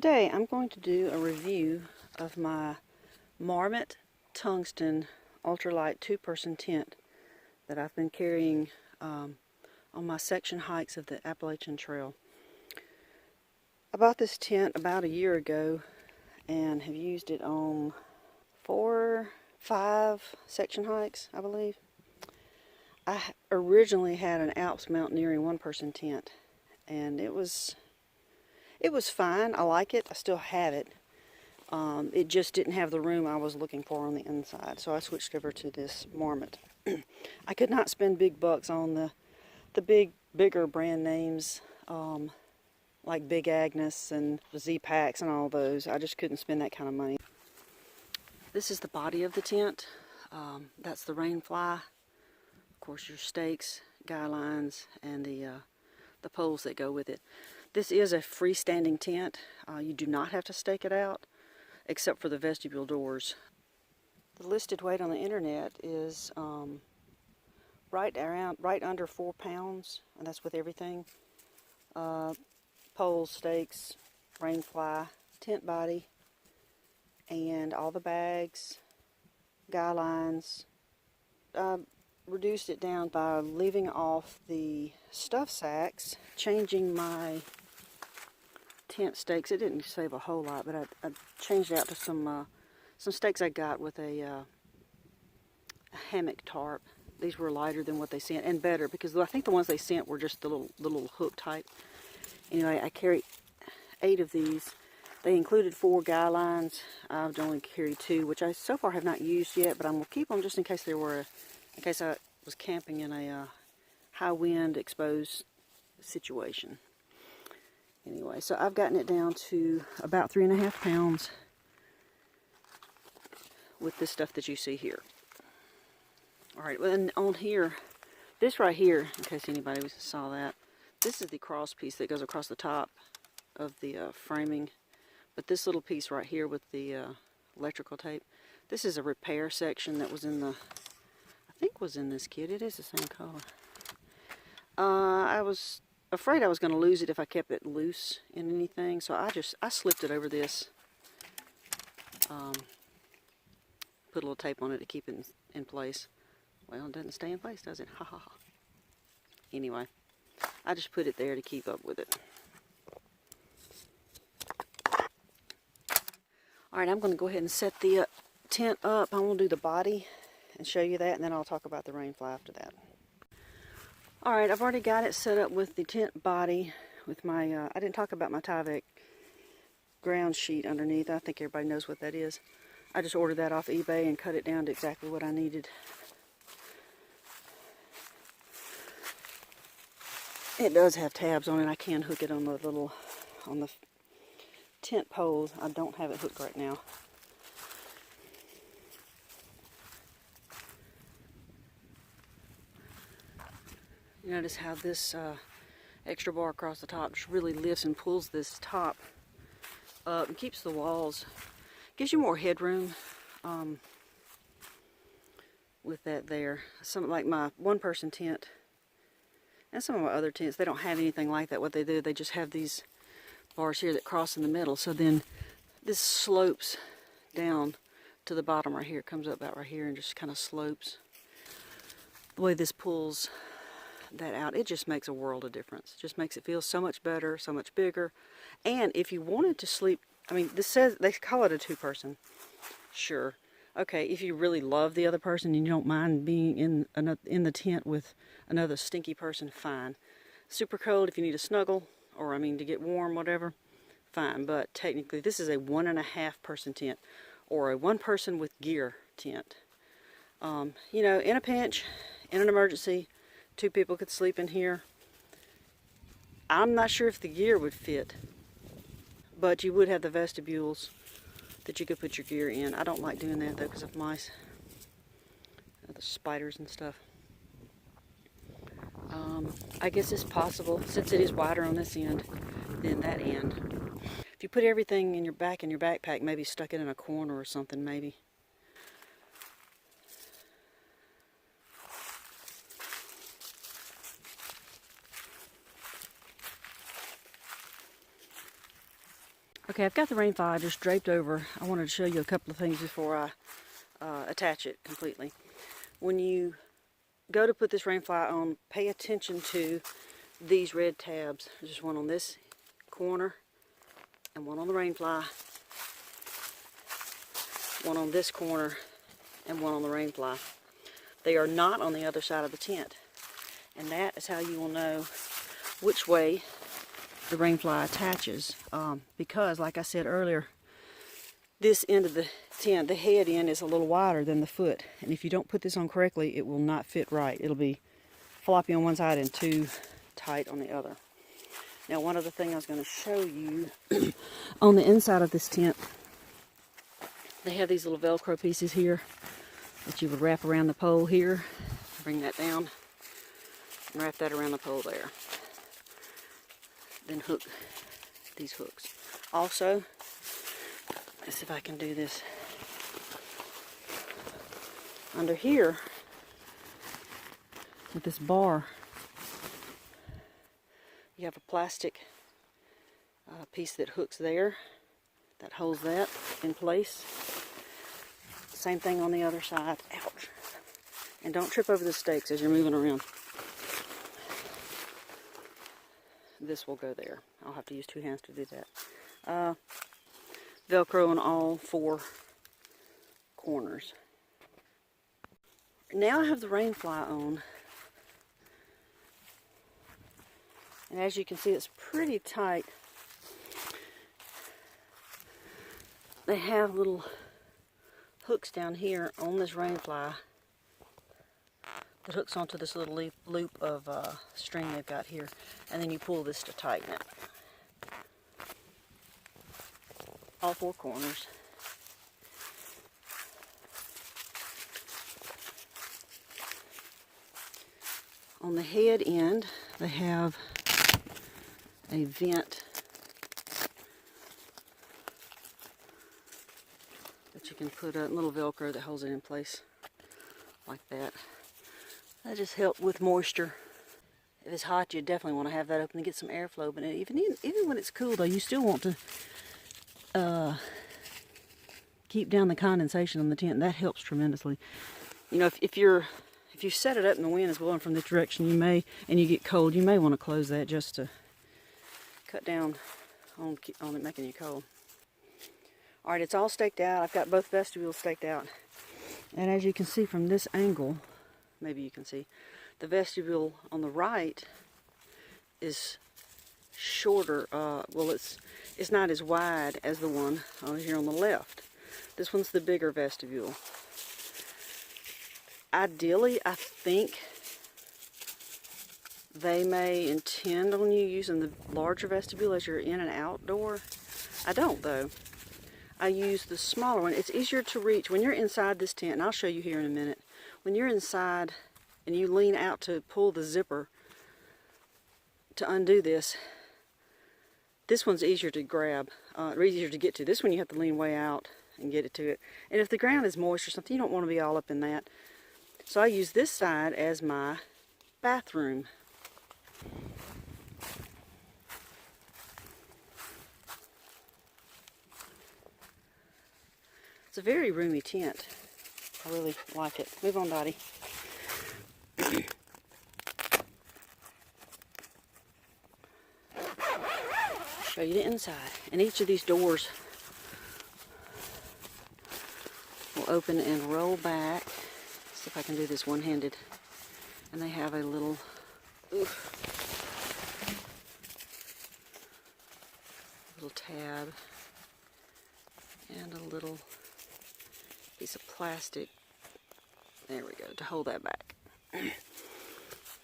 Today I'm going to do a review of my Marmot Tungsten ultralight two-person tent that I've been carrying on my section hikes of the Appalachian Trail. I bought this tent about a year ago and have used it on 5 section hikes, I believe. I originally had an Alps mountaineering one-person tent, and it was fine. I like it. I still have it. It just didn't have the room I was looking for on the inside, so I switched over to this Marmot. I could not spend big bucks on the bigger brand names, like Big Agnes and Z-Packs and all those. I just couldn't spend that kind of money. This is the body of the tent. That's the Rainfly. Of course, your stakes, guy lines, and the poles that go with it. This is a freestanding tent. You do not have to stake it out, except for the vestibule doors. The listed weight on the internet is right under 4 pounds, and that's with everything. Poles, stakes, Rainfly, tent body, and all the bags, guy lines. Reduced it down by leaving off the stuff sacks, changing my tent stakes. It didn't save a whole lot, but I changed out to some stakes I got with a hammock tarp. These were lighter than what they sent, and better, because I think the ones they sent were just the little hook type. Anyway, I carried 8 of these. They included 4 guy lines. I've only carried 2, which I so far have not used yet, but I'm gonna keep them just in case in case I was camping in a high wind exposed situation. Anyway, so I've gotten it down to about 3.5 pounds with this stuff that you see here. Alright, well, and on here, this right here, in case anybody saw that, this is the cross piece that goes across the top of the framing. But this little piece right here with the electrical tape, this is a repair section that was in the, I think was in this kit. It is the same color. I was afraid I was going to lose it if I kept it loose in anything, so I slipped it over this. Put a little tape on it to keep it in place. Well, it doesn't stay in place, does it? Ha ha ha. Anyway, I just put it there to keep up with it. Alright, I'm going to go ahead and set the tent up. I'm going to do the body and show you that, and then I'll talk about the Rainfly after that. Alright, I've already got it set up with the tent body, with my, I didn't talk about my Tyvek ground sheet underneath. I think everybody knows what that is. I just ordered that off eBay and cut it down to exactly what I needed. It does have tabs on it. I can hook it on the tent poles. I don't have it hooked right now. You notice how this extra bar across the top just really lifts and pulls this top up and keeps the walls, gives you more headroom with that there. Something like my one-person tent and some of my other tents, they don't have anything like that. What they do, they just have these bars here that cross in the middle. So then this slopes down to the bottom right here. It comes up about right here and just kind of slopes. The way this pulls that out, it just makes a world of difference. It just makes it feel so much better, so much bigger. And if you wanted to sleep, I mean, this says they call it a two-person. Sure. Okay, if you really love the other person and you don't mind being in the tent with another stinky person, fine. Super cold if you need a snuggle, or I mean to get warm, whatever, fine. But technically this is a 1.5 person tent, or a 1 person with gear tent. You know, in a pinch, in an emergency, 2 people could sleep in here. I'm not sure if the gear would fit, but you would have the vestibules that you could put your gear in. I don't like doing that though because of mice, the spiders and stuff. I guess it's possible, since it is wider on this end than that end. If you put everything in your backpack, maybe stuck it in a corner or something, maybe. Okay, I've got the Rainfly just draped over. I wanted to show you a couple of things before I attach it completely. When you go to put this Rainfly on, pay attention to these red tabs. There's just one on this corner and one on the Rainfly, one on this corner and one on the Rainfly. They are not on the other side of the tent, and that is how you will know which way the Rainfly attaches, because like I said earlier, this end of the tent, the head end, is a little wider than the foot, and if you don't put this on correctly, it will not fit right. It'll be floppy on one side and too tight on the other. Now, one other thing I was going to show you, on the inside of this tent, they have these little Velcro pieces here that you would wrap around the pole here. Bring that down and wrap that around the pole there. Then hook these hooks. Also, let's see if I can do this. Under here, with this bar, you have a plastic piece that hooks there, that holds that in place. Same thing on the other side. Ouch. And don't trip over the stakes as you're moving around. This will go there. I'll have to use 2 hands to do that. Velcro on all 4 corners. Now I have the Rainfly on. And as you can see, it's pretty tight. They have little hooks down here on this Rainfly that hooks onto this little loop of string they've got here, and then you pull this to tighten it. All 4 corners. On the head end, they have a vent that you can put a little Velcro that holds it in place like that. That just helps with moisture. If it's hot, you definitely want to have that open to get some airflow. But even when it's cool, though, you still want to keep down the condensation on the tent. That helps tremendously. You know, if you set it up and the wind is blowing from this direction, and you get cold, you may want to close that just to cut down on it making you cold. All right, it's all staked out. I've got both vestibules staked out, and as you can see from this angle. Maybe you can see the vestibule on the right is shorter. Well, it's not as wide as the one here on the left. This one's the bigger vestibule. Ideally, I think they may intend on you using the larger vestibule as you're in and outdoor. I don't, though. I use the smaller one. It's easier to reach when you're inside this tent, and I'll show you here in a minute. When you're inside and you lean out to pull the zipper to undo this one's easier to grab, or easier to get to. This one you have to lean way out and get it to it. And if the ground is moist or something, you don't want to be all up in that. So I use this side as my bathroom. It's a very roomy tent. I really like it. Move on, Dottie. Show you the inside. And each of these doors will open and roll back. See if I can do this one-handed. And they have a little tab and a little piece of plastic. There we go, to hold that back.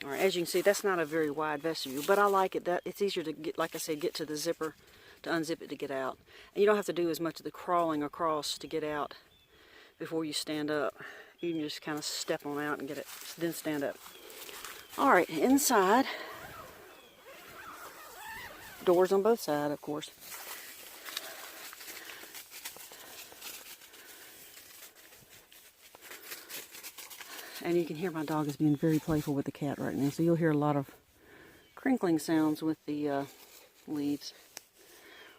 All right, as you can see, that's not a very wide vestibule, but I like it. That it's easier to get, like I said, get to the zipper, to unzip it to get out. And you don't have to do as much of the crawling across to get out before you stand up. You can just kind of step on out and get it, then stand up. All right, inside, doors on both sides, of course. And you can hear my dog is being very playful with the cat right now, so you'll hear a lot of crinkling sounds with the leaves.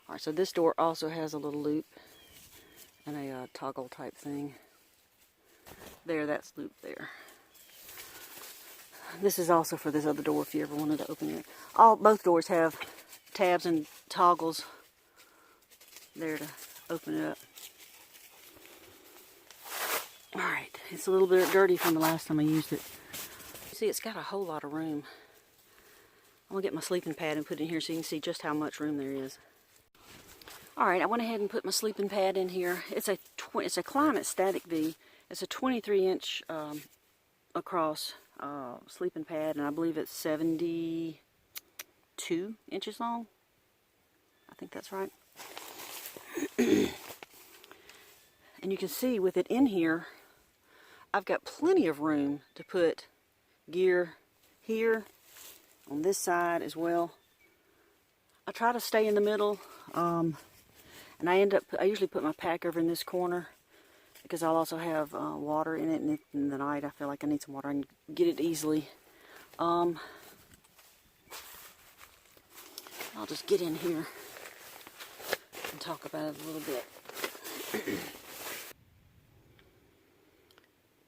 Alright, so this door also has a little loop and a toggle type thing. There, that's loop there. This is also for this other door if you ever wanted to open it. Both doors have tabs and toggles there to open it up. Alright, it's a little bit dirty from the last time I used it. See, it's got a whole lot of room. I'm going to get my sleeping pad and put it in here so you can see just how much room there is. Alright, I went ahead and put my sleeping pad in here. It's a Climate Static V. It's a 23-inch across sleeping pad, and I believe it's 72 inches long. I think that's right. And you can see with it in here, I've got plenty of room to put gear here, on this side as well. I try to stay in the middle, and I usually put my pack over in this corner because I'll also have water in it, and in the night I feel like I need some water. I can get it easily. I'll just get in here and talk about it a little bit.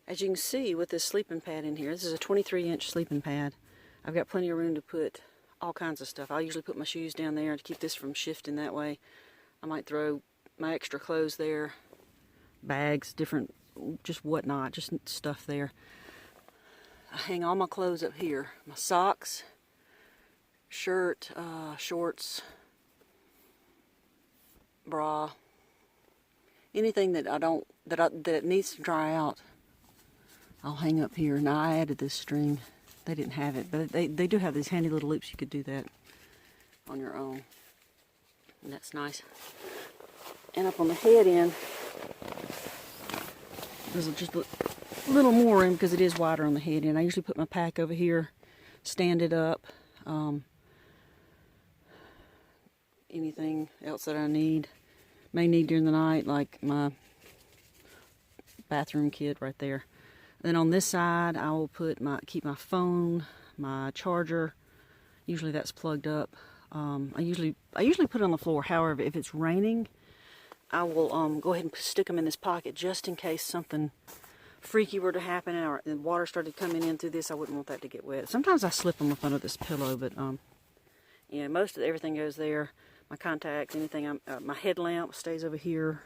As you can see with this sleeping pad in here, this is a 23-inch sleeping pad. I've got plenty of room to put all kinds of stuff. I'll usually put my shoes down there to keep this from shifting that way. I might throw my extra clothes there, bags, different, just whatnot, just stuff there. I hang all my clothes up here. My socks, shirt, shorts, bra, anything that that needs to dry out, I'll hang up here. Now I added this string. They didn't have it, but they do have these handy little loops. You could do that on your own. And that's nice. And up on the head end, there's just a little more room because it is wider on the head end. I usually put my pack over here, stand it up. Anything else that I may need during the night, like my bathroom kit right there. Then on this side, I will keep my phone, my charger. Usually that's plugged up. I usually put it on the floor. However, if it's raining, I will go ahead and stick them in this pocket just in case something freaky were to happen or the water started coming in through this. I wouldn't want that to get wet. Sometimes I slip them up under this pillow, but yeah, most of everything goes there. My contacts, anything. My headlamp stays over here,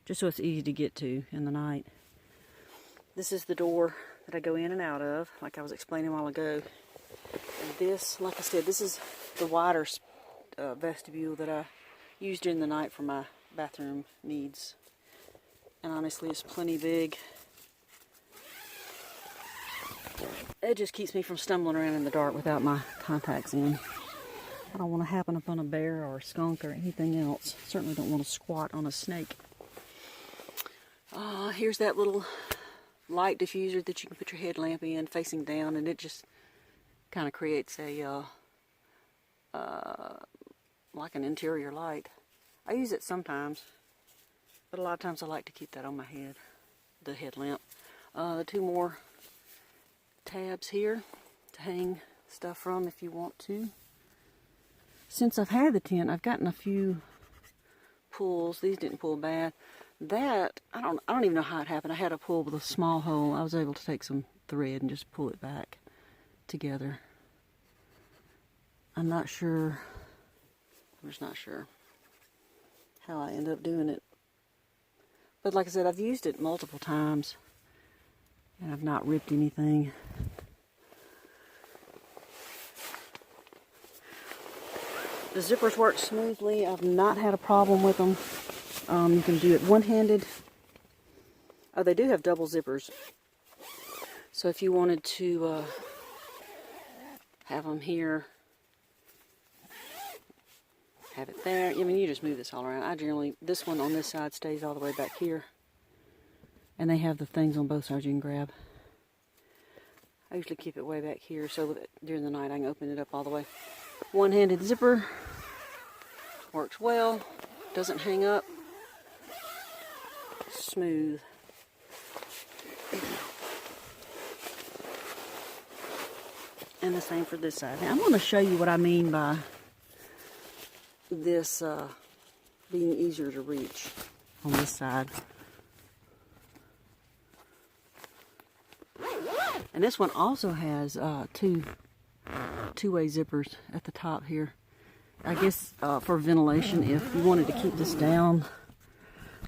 just so it's easy to get to in the night. This is the door that I go in and out of, like I was explaining a while ago. And this, like I said, this is the wider vestibule that I use during the night for my bathroom needs. And honestly, it's plenty big. It just keeps me from stumbling around in the dark without my contacts in. I don't want to happen upon a bear or a skunk or anything else. Certainly don't want to squat on a snake. Here's that little light diffuser that you can put your headlamp in facing down, and it just kind of creates a like an interior light. I use it sometimes, but a lot of times I like to keep that on my head, the headlamp. The two more tabs here to hang stuff from if you want to. Since I've had the tent, I've gotten a few pulls. These didn't pull bad. That, I don't even know how it happened. I had a pull with a small hole. I was able to take some thread and just pull it back together. I'm just not sure how I end up doing it. But like I said, I've used it multiple times and I've not ripped anything. The zippers work smoothly. I've not had a problem with them. You can do it one-handed. Oh, they do have double zippers. So if you wanted to have them here, have it there. I mean, you just move this all around. This one on this side stays all the way back here. And they have the things on both sides you can grab. I usually keep it way back here so that during the night I can open it up all the way. One-handed zipper. Works well. Doesn't hang up. Smooth. And the same for this side. Now I'm going to show you what I mean by this being easier to reach on this side. And this one also has two-way zippers at the top here. I guess for ventilation, if you wanted to keep this down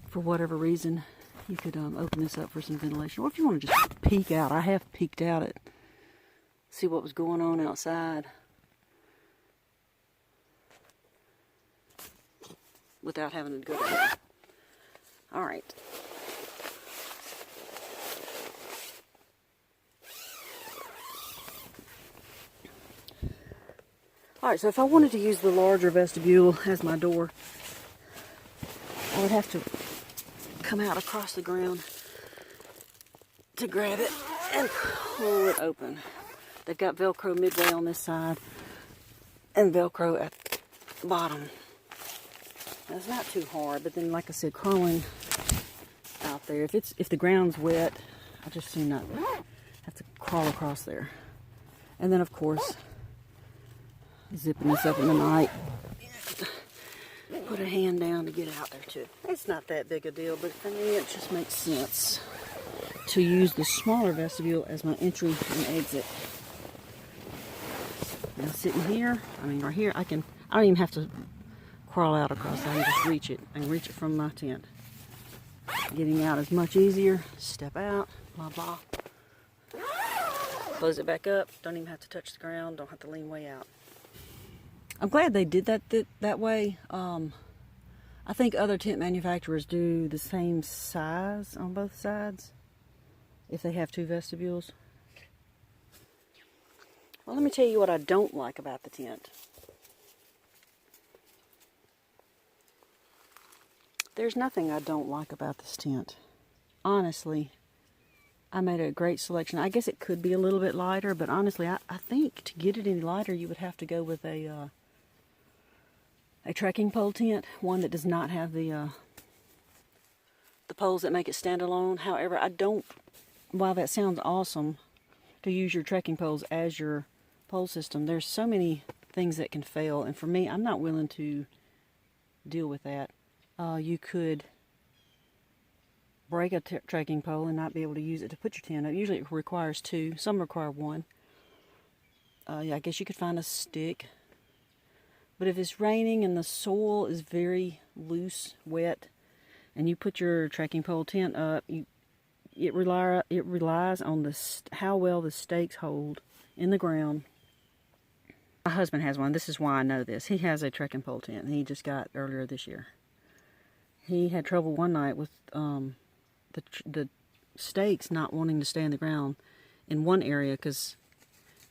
for whatever reason, you could open this up for some ventilation. Or if you want to just peek out. I have peeked out at see what was going on outside without having to go down. All right. Alright, so if I wanted to use the larger vestibule as my door, I would have to come out across the ground to grab it and pull it open. They've got Velcro midway on this side and Velcro at the bottom. Now, it's not too hard, but then like I said, crawling out there, if the ground's wet, I just soon not have to crawl across there. And then of course, zipping this up in the night, put a hand down to get out there too. It's not that big a deal, but for me it just makes sense to use the smaller vestibule as my entry and exit. Now sitting here, right here, I don't even have to crawl out across it. I can just reach it. I can reach it from my tent. Getting out is much easier. Step out, blah blah. Close it back up. Don't even have to touch the ground. Don't have to lean way out. I'm glad they did that way. I think other tent manufacturers do the same size on both sides if they have two vestibules. Well, let me tell you what I don't like about the tent. There's nothing I don't like about this tent. Honestly, I made a great selection. I guess it could be a little bit lighter, but honestly, I think to get it any lighter, you would have to go with a trekking pole tent, one that does not have the poles that make it stand alone. However, while that sounds awesome to use your trekking poles as your pole system, there's so many things that can fail, and for me, I'm not willing to deal with that. You could break a trekking pole and not be able to use it to put your tent up. Usually it requires two, some require one. Yeah, I guess you could find a stick. But if it's raining and the soil is very loose, wet, and you put your trekking pole tent up, it relies on how well the stakes hold in the ground. My husband has one. This is why I know this. He has a trekking pole tent he just got earlier this year. He had trouble one night with the stakes not wanting to stay in the ground in one area because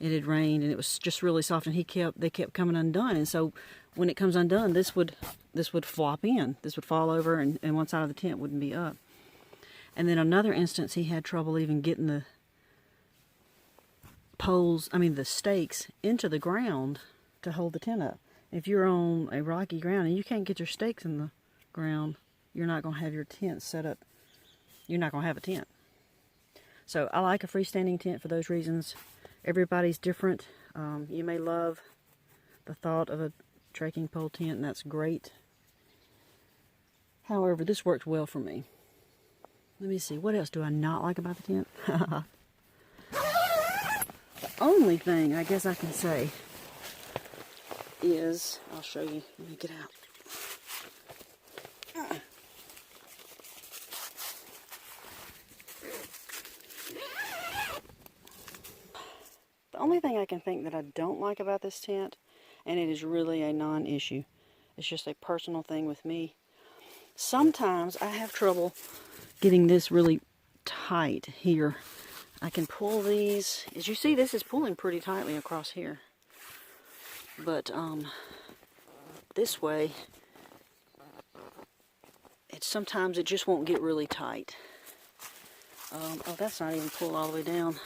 it had rained and it was just really soft, and they kept coming undone. And so when it comes undone, this would flop in. This would fall over, and one side of the tent wouldn't be up. And then another instance, he had trouble even getting the the stakes into the ground to hold the tent up. If you're on a rocky ground and you can't get your stakes in the ground, you're not going to have your tent set up. You're not going to have a tent. So I like a freestanding tent for those reasons. Everybody's different. You may love the thought of a trekking pole tent, and that's great. However, this worked well for me. Let me see, what else do I not like about the tent? The only thing I guess I can say is, I'll show you, let me get out. The only thing I can think that I don't like about this tent, and it is really a non-issue, it's just a personal thing with me. Sometimes I have trouble getting this really tight here. I can pull these. As you see, this is pulling pretty tightly across here. But this way, sometimes it just won't get really tight. Oh, that's not even pulled all the way down.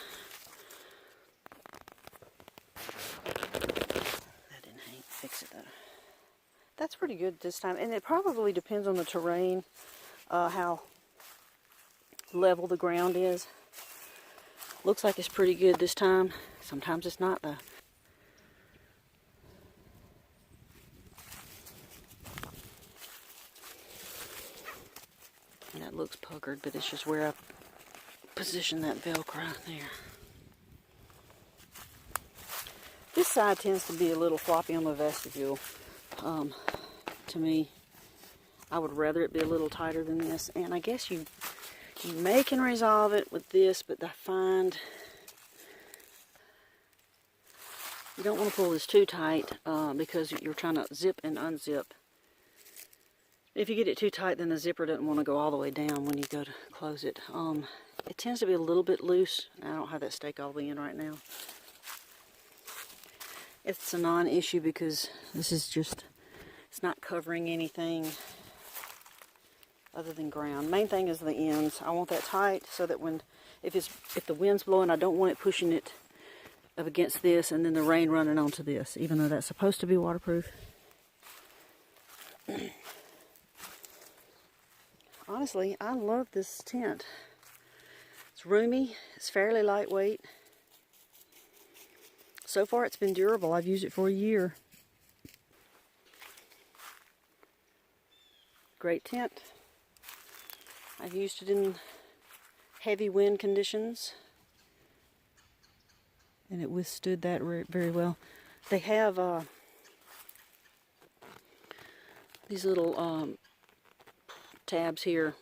That didn't fix it though. That's pretty good this time, and it probably depends on the terrain, how level the ground is. Looks like it's pretty good this time. Sometimes it's not though. That looks puckered, but it's just where I position that Velcro there. This side tends to be a little floppy on the vestibule. To me, I would rather it be a little tighter than this. And I guess you may can resolve it with this, but I find you don't want to pull this too tight because you're trying to zip and unzip. If you get it too tight, then the zipper doesn't want to go all the way down when you go to close it. It tends to be a little bit loose. I don't have that stake all the way in right now. It's a non-issue because this is just, it's not covering anything other than ground. Main thing is the ends. I want that tight so that when, if the wind's blowing, I don't want it pushing it up against this and then the rain running onto this, even though that's supposed to be waterproof. Honestly, I love this tent. It's roomy, it's fairly lightweight. So far it's been durable. I've used it for a year. Great tent. I've used it in heavy wind conditions, and it withstood that very well. They have these little tabs here,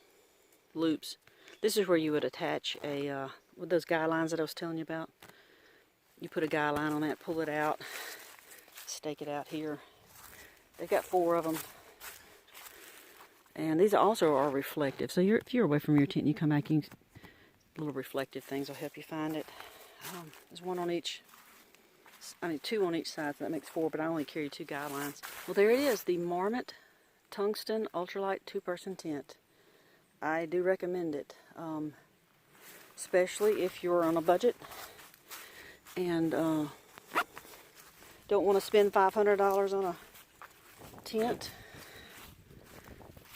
loops. This is where you would attach a, with those guy lines that I was telling you about. You put a guy line on that, pull it out, stake it out here. They've got 4 of them. And these also are reflective. So if you're away from your tent and you come back, little reflective things will help you find it. There's 1 on each, 2 on each side, so that makes 4, but I only carry 2 guy lines. Well, there it is, the Marmot Tungsten Ultralight 2-person tent. I do recommend it, especially if you're on a budget and don't want to spend $500 on a tent.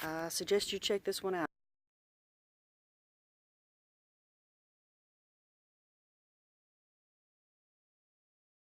I suggest you check this one out.